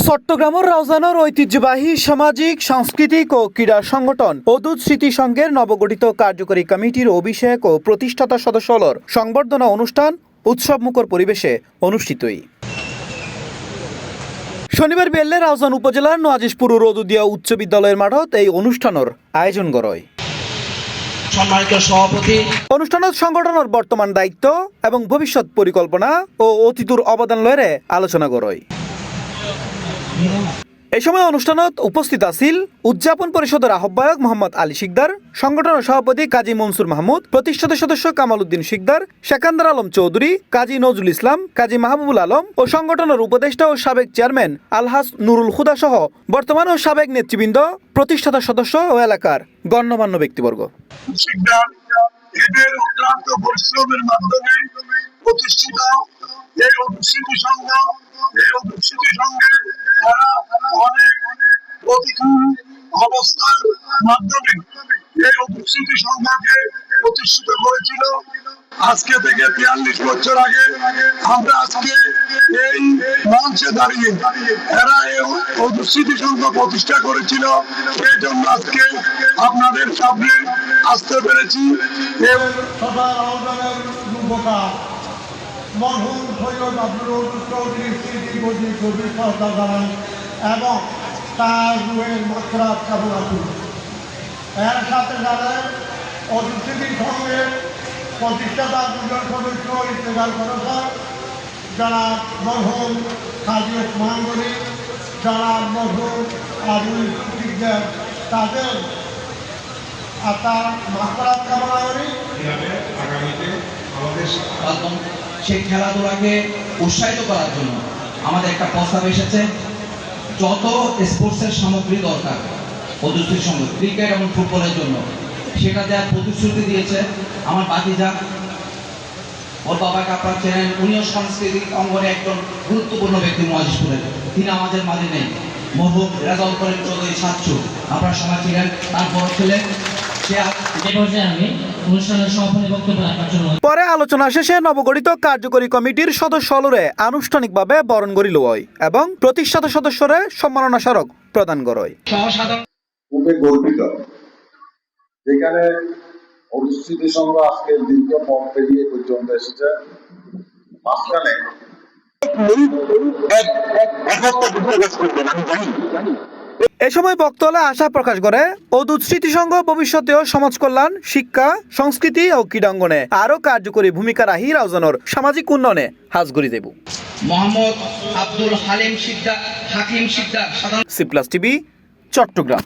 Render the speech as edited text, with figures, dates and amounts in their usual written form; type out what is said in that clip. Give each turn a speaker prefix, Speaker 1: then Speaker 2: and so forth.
Speaker 1: চট্টগ্রামের রাউজানের ঐতিহ্যবাহী সামাজিক সাংস্কৃতিক ও ক্রীড়া সংগঠন অদূত স্মৃতি সংঘের নবগঠিত কার্যকরী কমিটির অভিষেক ও প্রতিষ্ঠাতা সদস্যর সংবর্ধনা অনুষ্ঠান উৎসবমুখর পরিবেশে অনুষ্ঠিতই। শনিবার বিকেলে রাউজান উপজেলার নোয়াজিশপুর রোদুদিয়া উচ্চ বিদ্যালয়ের মাঠত এই অনুষ্ঠানের আয়োজন করয়।
Speaker 2: সম্মানিত সভাপতি,
Speaker 1: অনুষ্ঠানত সংগঠনের বর্তমান দায়িত্ব এবং ভবিষ্যৎ পরিকল্পনা ও অতীতের অবদান লয়ে আলোচনা করয়। এই সময় অনুষ্ঠানত উপস্থিত আছিল উদযাপন পরিষদের আহ্বায়ক মোহাম্মদ আলী শিকদার, সংগঠনের সভাপতি কাজী মনসুর মাহমুদ, প্রতিষ্ঠাতা সদস্য কামাল উদ্দিন শিকদার, সেকান্দার আলম চৌধুরী, কাজী নজরুল ইসলাম, কাজী মাহবুবুল আলম ও সংগঠনের উপদেষ্টা ও সাবেক চেয়ারম্যান আলহাজ নুরুল হুদা সহ বর্তমান ও সাবেক নেতৃবৃন্দ, প্রতিষ্ঠাতা সদস্য ও এলাকার গণ্যমান্য ব্যক্তিবর্গ।
Speaker 3: এদের অক্লান্ত পরিশ্রমের মাধ্যমে প্রতিষ্ঠিত এই অদূত সংঘ, এই অদূত সংঘে তারা অনেক প্রতিকূল অবস্থার মাধ্যমে এই অদূত সংঘকে প্রতিষ্ঠিত করেছিল। আজকে থেকে ৪৩ বছর আগে আমরা আজকে এই মঞ্চে দাঁড়িয়ে এরা এই অদূত সংঘ প্রতিষ্ঠা করেছিল। এই জন্য আজকে আপনাদের সামনে আসতে পেরেছি।
Speaker 4: মরহুম সৈয়দ আব্দুল চৌধুরী স্মৃতি গভীর শ্রদ্ধা জানাই এবং তার রুহের মাত্রাত কামনা করি। এর সাথে যাদের অদূত স্মৃতির সঙ্গে প্রতিষ্ঠাতা দুজন সদস্য ইন্তেকাল করেছেন, যারা মরহুম কাজী ওসমান গনি, যারা মরহুম আবুল সিকদার, তাদের আত্মার মাত্রাত কামনা করি।
Speaker 2: আগামীতে আমাদের সেই খেলাধুলাকে উৎসাহিত করার জন্য আমাদের একটা প্রস্তাব এসেছে। যত স্পোর্টসের সামগ্রী দরকার অদূত সংঘ ক্রিকেট এবং ফুটবলের জন্য সেটা দেওয়ার প্রতিশ্রুতি দিয়েছে আমার বাতিজা। ওর বাবাকে আপনারা চেনেন, উনিও সাংস্কৃতিক অঙ্গনে একজন গুরুত্বপূর্ণ ব্যক্তি নোয়াজিশপুরের। তিনি আমাদের মাঝে নেই। মরহুম রেজাউল করিম চৌধুরী সাচ্ছু আপনার সময় ছিলেন, তার বড় ছেলে।
Speaker 1: পরে আলোচনা শেষে নবগঠিত কার্যকরী কমিটির সদস্যরে আনুষ্ঠানিকভাবে বরণ করিল হয় এবং প্রতিষ্ঠাতা সদস্যরে সম্মাননা স্মারক প্রদান করয়।
Speaker 5: খুবই গর্বিত যেখানে অদূত স্মৃতি সংঘ আজকে দীর্ঘ পথ পেরিয়ে পর্যন্ত এসেছে। মাঝখানে
Speaker 1: এ সময় বক্তব্যে আশা প্রকাশ করে অদূত স্মৃতি সংঘ ভবিষ্যতেও সমাজ কল্যাণ, শিক্ষা, সংস্কৃতি ও ক্রীড়াঙ্গনে আরো কার্যকরী ভূমিকা রাখি রাউজানের সামাজিক উন্নয়নে হাজগরি দেব।
Speaker 2: Mohammad Abdul Hakim Shikdar,
Speaker 1: C plus TV, Chittagong.